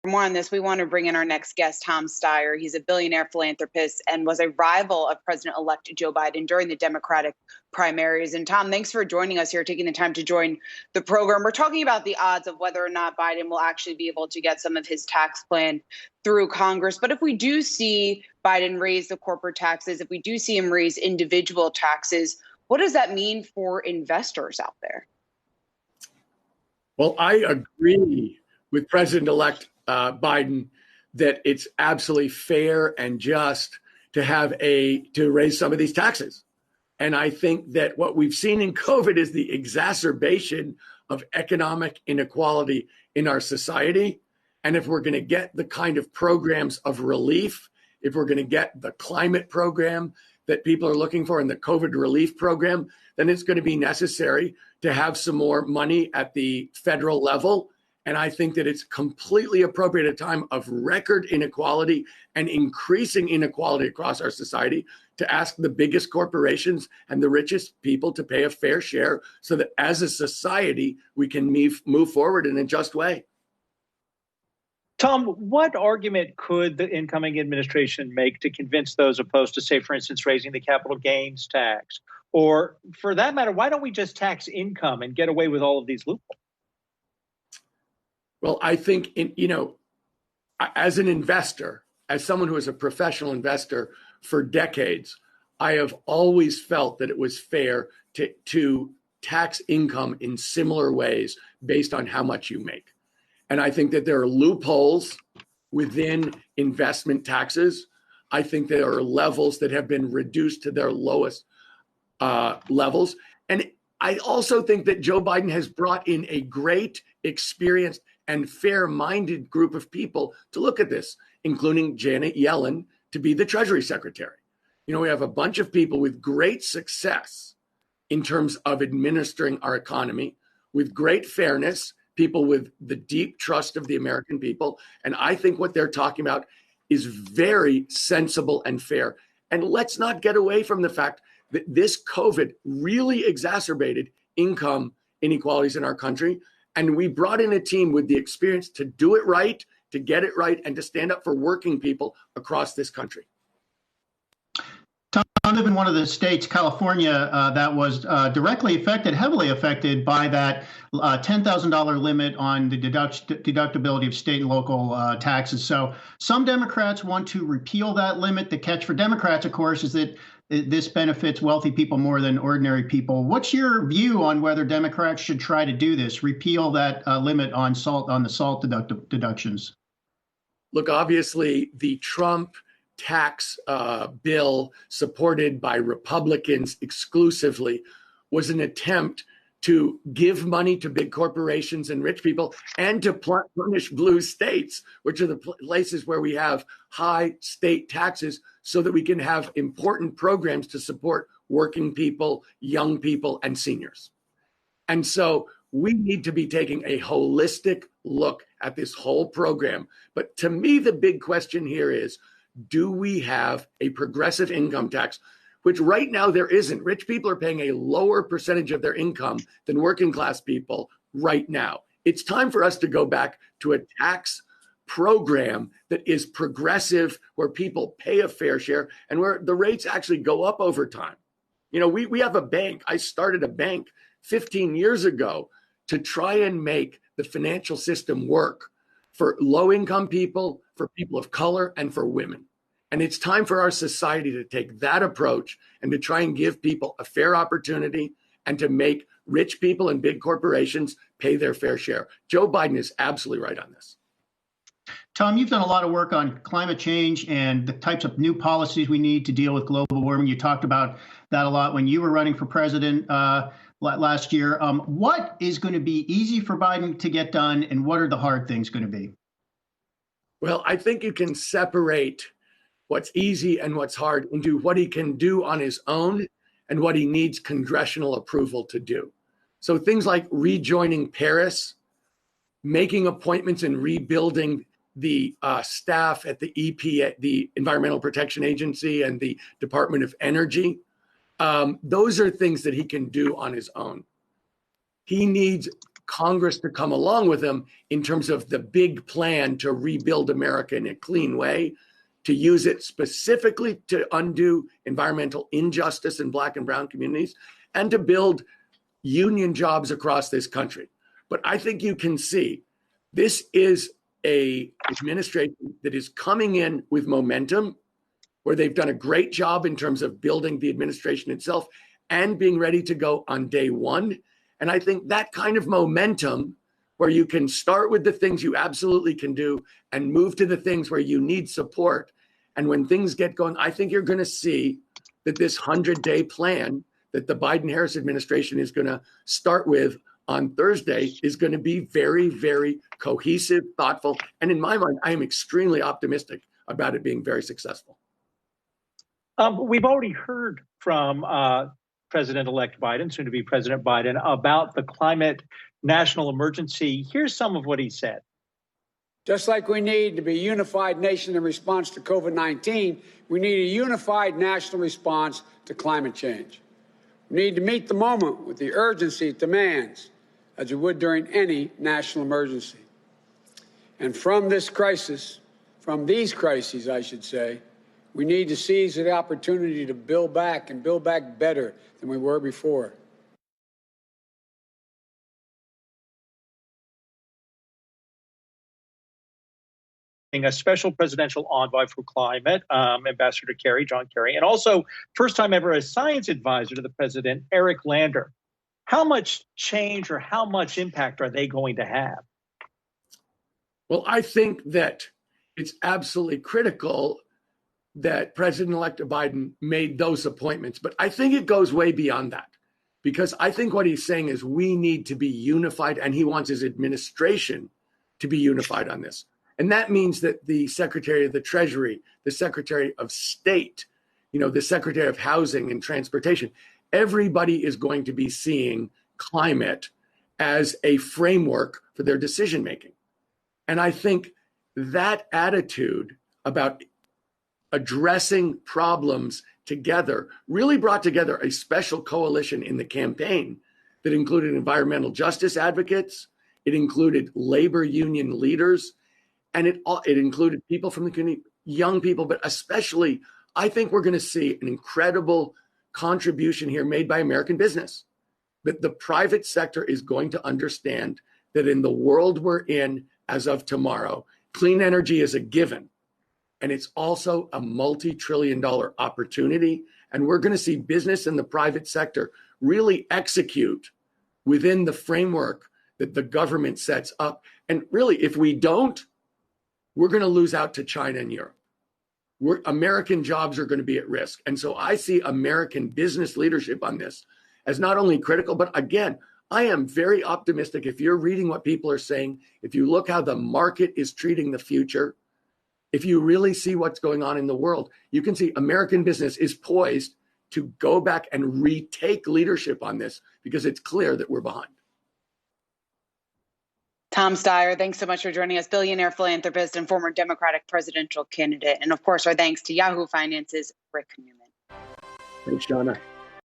For more on this, we want to bring in our next guest, Tom Steyer. He's a billionaire philanthropist and was a rival of President-elect Joe Biden during the Democratic primaries. And Tom, thanks for joining us here, taking the time to join the program. We're talking about the odds of whether or not Biden will actually be able to get some of his tax plan through Congress. But if we do see Biden raise the corporate taxes, if we do see him raise individual taxes, what does that mean for investors out there? Well, I agree with President-elect Biden that it's absolutely fair and just to raise some of these taxes. And I think that what we've seen in COVID is the exacerbation of economic inequality in our society. And if we're going to get the kind of programs of relief, if we're going to get the climate program that people are looking for and the COVID relief program, then it's going to be necessary to have some more money at the federal level. And I think that it's completely appropriate at a time of record inequality and increasing inequality across our society to ask the biggest corporations and the richest people to pay a fair share so that as a society, we can move forward in a just way. Tom, what argument could the incoming administration make to convince those opposed to, say, for instance, raising the capital gains tax? Or for that matter, why don't we just tax income and get away with all of these loopholes? Well, I think, as an investor, as someone who is a professional investor for decades, I have always felt that it was fair to tax income in similar ways based on how much you make. And I think that there are loopholes within investment taxes. I think there are levels that have been reduced to their lowest levels. And I also think that Joe Biden has brought in a great, experienced, and fair-minded group of people to look at this, including Janet Yellen to be the Treasury Secretary. We have a bunch of people with great success in terms of administering our economy, with great fairness, people with the deep trust of the American people. And I think what they're talking about is very sensible and fair. And let's not get away from the fact that this COVID really exacerbated income inequalities in our country. And we brought in a team with the experience to do it right, to get it right, and to stand up for working people across this country. Tom, I live in one of the states, California, that was heavily affected by that $10,000 limit on the deductibility of state and local taxes. So some Democrats want to repeal that limit. The catch for Democrats, of course, is that this benefits wealthy people more than ordinary people. What's your view on whether Democrats should try to do this, repeal that limit on the SALT deductions? Look, obviously, the Trump tax bill supported by Republicans exclusively was an attempt to give money to big corporations and rich people and to punish blue states, which are the places where we have high state taxes, so that we can have important programs to support working people, young people, and seniors. And so we need to be taking a holistic look at this whole program. But to me, the big question here is, do we have a progressive income tax, which right now there isn't? Rich people are paying a lower percentage of their income than working class people right now. It's time for us to go back to a tax program that is progressive, where people pay a fair share and where the rates actually go up over time. We have a bank. I started a bank 15 years ago to try and make the financial system work for low-income people, for people of color, and for women. And it's time for our society to take that approach and to try and give people a fair opportunity and to make rich people and big corporations pay their fair share. Joe Biden is absolutely right on this. Tom, you've done a lot of work on climate change and the types of new policies we need to deal with global warming. You talked about that a lot when you were running for president last year. What is going to be easy for Biden to get done, and what are the hard things going to be? Well, I think you can separate what's easy and what's hard into what he can do on his own and what he needs congressional approval to do. So things like rejoining Paris, making appointments and rebuilding the staff at the EPA, the Environmental Protection Agency, and the Department of Energy. Those are things that he can do on his own. He needs Congress to come along with him in terms of the big plan to rebuild America in a clean way, to use it specifically to undo environmental injustice in Black and brown communities, and to build union jobs across this country. But I think you can see this is a administration that is coming in with momentum, where they've done a great job in terms of building the administration itself and being ready to go on day one. And I think that kind of momentum, where you can start with the things you absolutely can do and move to the things where you need support. And when things get going, I think you're going to see that this 100-day plan that the Biden-Harris administration is going to start with on Thursday is going to be very, very cohesive, thoughtful. And in my mind, I am extremely optimistic about it being very successful. We've already heard from President-elect Biden, soon to be President Biden, about the climate national emergency. Here's some of what he said. Just like we need to be a unified nation in response to COVID-19, we need a unified national response to climate change. We need to meet the moment with the urgency it demands, as we would during any national emergency. And from this crisis, from these crises, I should say, we need to seize the opportunity to build back and build back better than we were before. A special presidential envoy for climate, Ambassador Kerry, John Kerry, and also first time ever a science advisor to the president, Eric Lander. How much change or how much impact are they going to have? Well, I think that it's absolutely critical that President-elect Biden made those appointments. But I think it goes way beyond that, because I think what he's saying is we need to be unified, and he wants his administration to be unified on this. And that means that the Secretary of the Treasury, the Secretary of State, the Secretary of Housing and Transportation, everybody is going to be seeing climate as a framework for their decision making. And I think that attitude about addressing problems together really brought together a special coalition in the campaign that included environmental justice advocates, it included labor union leaders, and it included people from the community, young people, but especially, I think we're going to see an incredible contribution here made by American business. That the private sector is going to understand that in the world we're in as of tomorrow, clean energy is a given. And it's also a multi-trillion-dollar opportunity. And we're going to see business in the private sector really execute within the framework that the government sets up. And really, if we don't, we're going to lose out to China and Europe. American jobs are going to be at risk. And so I see American business leadership on this as not only critical, but again, I am very optimistic. If you're reading what people are saying, if you look how the market is treating the future, if you really see what's going on in the world, you can see American business is poised to go back and retake leadership on this, because it's clear that we're behind. Tom Steyer, thanks so much for joining us, billionaire philanthropist and former Democratic presidential candidate. And of course, our thanks to Yahoo Finance's Rick Newman. Thanks, Donna.